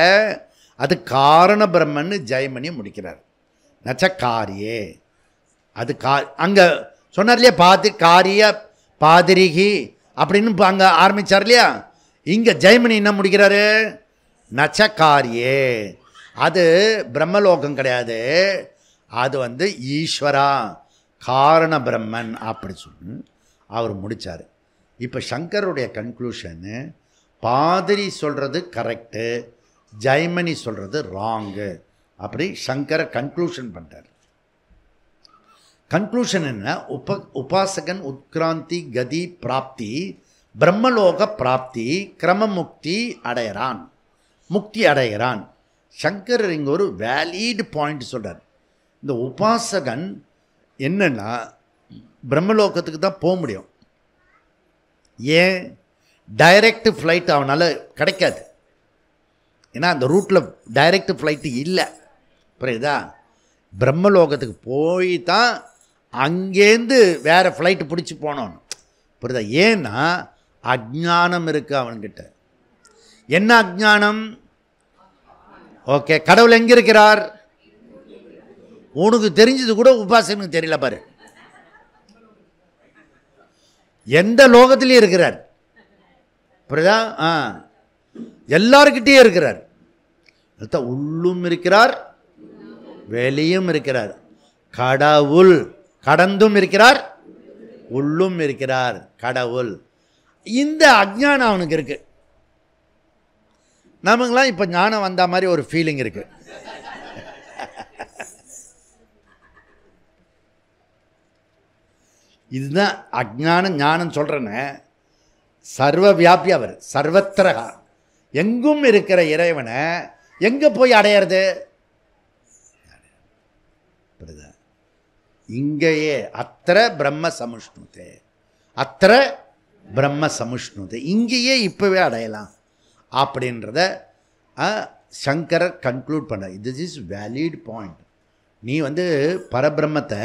அது காரண பிரம்மன்னு ஜெயமணி முடிக்கிறார். நச்சக்காரியே அது அங்கே சொன்னார் இல்லையா, காரிய பாதிரிகி அப்படின்னு அங்கே ஆரம்பித்தார் இல்லையா. இங்கே ஜெயமணி என்ன முடிக்கிறாரு? நச்சக்காரியே, அது பிரம்மலோகம் கிடையாது, அது ஈஸ்வரா காரண பிரம்மன் அப்படி சொல்லி அவர் முடித்தார். இப்போ சங்கருடைய கன்க்ளூஷனு, பாதிரி சொல்கிறது கரெக்டு, ஜெயமணி சொல்கிறது ராங்கு, அப்படி சங்கரை கன்க்ளூஷன் பண்ணுறார். கன்க்ளூஷன் என்ன? உபாசகன் உத்கிராந்தி கதி பிராப்தி பிரம்மலோக பிராப்தி கிரமமுக்தி அடைகிறான், முக்தி அடைகிறான். சங்கரர் இங்கே ஒரு வேலிட் பாயிண்ட் சொல்கிறார். இந்த உபாசகன் என்னன்னா பிரம்மலோகத்துக்கு தான் போக முடியும். ஏன்? டைரக்ட் ஃப்ளைட் அவனால் கிடைக்காது. ஏன்னா அந்த ரூட்டில் டைரக்ட் ஃப்ளைட்டு இல்லை. புரியுதா? பிரம்மலோகத்துக்கு போய் தான் அங்கேருந்து வேறு ஃப்ளைட்டு பிடிச்சி போனோன்னு. புரியுதா? ஏன்னா அஜ்ஞானம் இருக்குது அவன்கிட்ட. என்ன அஜ்ஞானம்? ஓகே, கடவுள் எங்கே இருக்கிறார்? உனக்கு தெரிஞ்சது கூட உபாசகனுக்கு தெரியல பாரு. எந்த லோகத்திலையும் இருக்கிறார். புரியுதா? எல்லார்கிட்டையும் இருக்கிறார். உள்ளும் இருக்கிறார், வெளியும் இருக்கிறார். கடவுள் கடந்தும் இருக்கிறார், உள்ளும் இருக்கிறார் கடவுள். இந்த அஜ்ஞானம் அவனுக்கு இருக்கு. நமங்களாம் இப்போ ஞானம் வந்த மாதிரி ஒரு ஃபீலிங் இருக்கு. இதுதான் அஜ்ஞானம். ஞானம் சொல்கிறேன்னு, சர்வ வியாபி அவர், சர்வத்திரகா, எங்கும் இருக்கிற இறைவனை எங்கே போய் அடையிறது? புரியுதா? இங்கேயே அத்திர பிரம்ம சமுஷ்ணுதே, அத்திர பிரம்ம சமுஷ்ணுதே, இங்கேயே இப்போவே அடையலாம் அப்படின்றத சங்கரர் கன்க்ளூட் பண்ண. This is valid point. நீ பரபிரம்மத்தை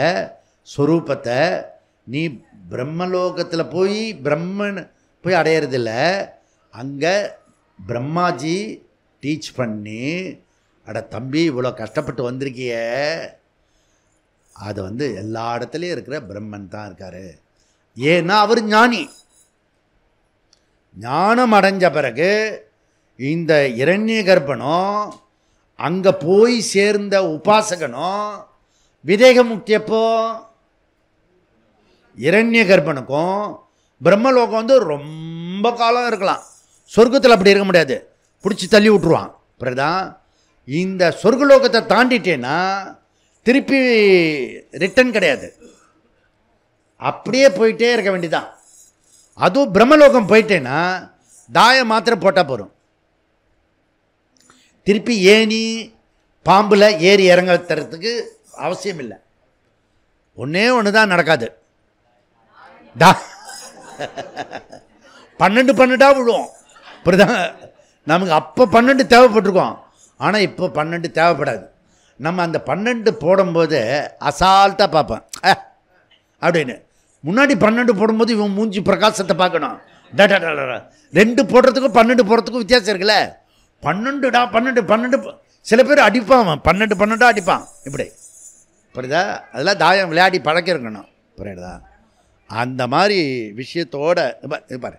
ஸ்வரூபத்தை நீ பிரம்மலோகத்தில் போய் பிரம்மன் போய் அடையிறதில்ல, அங்கே பிரம்மாஜி டீச் பண்ணி, அட தம்பி இவ்வளோ கஷ்டப்பட்டு வந்திருக்கிய, அது எல்லா இடத்துலையும் இருக்கிற பிரம்மன் தான் இருக்கார். ஏன்னா அவர் ஞானி. ஞானம் அடைஞ்ச பிறகு இந்த இரண்ய கர்ப்பனும் அங்கே போய் சேர்ந்த உபாசகனும் விதேக முக்தியப்போ இரண்ய கர்ப்பனுக்கும் பிரம்மலோகம் ரொம்ப காலம் இருக்கலாம். சொர்க்கத்தில் அப்படி இருக்க முடியாது, பிடிச்சி தள்ளி விட்டுருவான். அப்புறம்தான் இந்த சொர்க்கலோகத்தை தாண்டிட்டேன்னா திருப்பி ரிட்டன் கிடையாது, அப்படியே போயிட்டே இருக்க வேண்டியதான். அதுவும் பிரம்மலோகம் போயிட்டேன்னா தாயம் மாத்திரம் போட்டால் போகிறோம். திருப்பி ஏணி பாம்பில் ஏறி இறங்க தரத்துக்கு அவசியம் இல்லை. ஒன்றே ஒன்று தான் நடக்காது, 12 விழுவோம். இப்படிதான் நமக்கு அப்போ 12 தேவைப்பட்டிருக்கோம், ஆனால் இப்போ 12 தேவைப்படாது. நம்ம அந்த 12 போடும்போது அசால்ட்டாக பார்ப்பேன் அப்படின்னு. முன்னாடி 12 போடும்போது இவன் மூஞ்சி பிரகாசத்தை பார்க்கணும். 2 போடுறதுக்கும் 12 போடுறதுக்கும் வித்தியாசம் இருக்குல்ல. 12டா 12 சில பேர் அடிப்பான், 12 அடிப்பான் இப்படி. புரியுதா? அதெல்லாம் தாயம் விளையாடி பழக்கம் இருக்கணும். புரியுதா? அந்த மாதிரி விஷயத்தோட இது பாரு.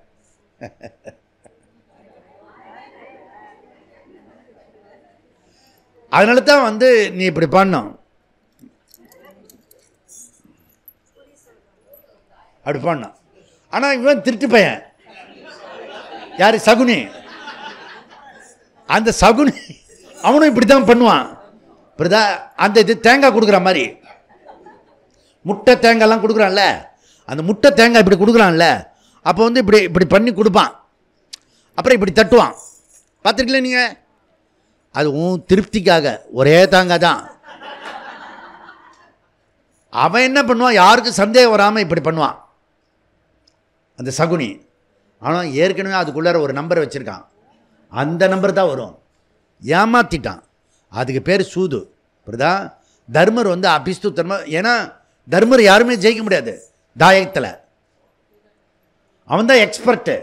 அதனால தான் வந்து நீ இப்படி பண்ணணும், அப்படி பண்ணணும். ஆனால் இவன் திருட்டு பையன். யார்? சகுனி. அந்த சகுனி அவனும் இப்படி தான் பண்ணுவான். புரியுதா? அந்த இது தேங்காய் கொடுக்குற மாதிரி, முட்டை தேங்காய்லாம் கொடுக்குறான்ல, அந்த முட்டை தேங்காய் இப்படி கொடுக்குறான்ல, அப்போ வந்து இப்படி இப்படி பண்ணி கொடுப்பான். அப்புறம் இப்படி தட்டுவான். பார்த்துருக்கல நீங்கள்? அது உன் திருப்திக்காக ஒரே தேங்காய் தான். அவன் என்ன பண்ணுவான், யாருக்கும் சந்தேகம் வராமல் இப்படி பண்ணுவான் அந்த சகுனி. ஆனால் ஏற்கனவே அதுக்குள்ளார ஒரு நம்பரை வச்சுருக்கான், அந்த நம்பர் தான் வரும். ஏமாற்றிட்டான். அதுக்கு பேர் சூது. புரியுதா? தர்மர் வந்து அபிஸ்து தர்மர். ஏன்னா தர்மர் யாருமே ஜெயிக்க முடியாது தாயத்தில். அவன் தான் எக்ஸ்பர்ட்டு,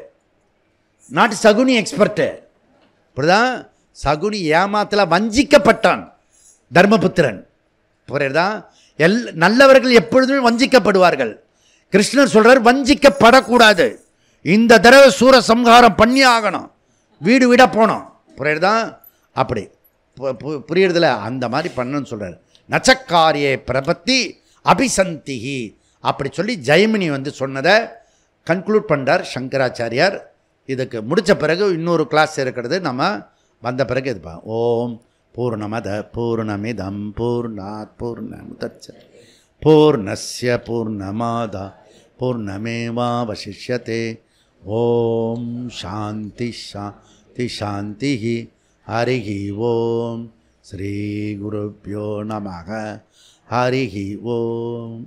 நாட்டு சகுனி எக்ஸ்பர்ட்டு. புரியுதா? சகுனி ஏமாத்தில் வஞ்சிக்கப்பட்டான் தர்மபுத்திரன். புரியுதா? நல்லவர்கள் எப்பொழுதுமே வஞ்சிக்கப்படுவார்கள். கிருஷ்ணர் சொல்றார் வஞ்சிக்கப்படக்கூடாது. இந்த தடவை சூர சம்ஹாரம் பண்ணி ஆகணும், வீடு வீட போனோம். புரியுதா? அப்படி புரியுறதுல அந்த மாதிரி பண்ணணும்னு சொல்றாரு. நச்சக்காரியே பிரபத்தி அபிசந்திஹி அப்படி சொல்லி ஜெயமினி வந்து சொன்னதை கன்க்ளூட் பண்ணுறார் சங்கராச்சாரியார். இதுக்கு முடித்த பிறகு இன்னொரு கிளாஸ் இருக்கிறது, நம்ம வந்த பிறகு இதுப்பா. ஓம் பூர்ணமத பூர்ணமிதம் பூர்ணாத் பூர்ணமுதச்யதே பூர்ணஸ்ய பூர்ணமாதா பூர்ணமேவாவசிஷ்யதே. ஓம் சாந்தி சாந்தி சாந்தி. ஹரிஹி ஓம். ஸ்ரீ குருப்யோ நமஹ. ஹரிஹி ஓம்.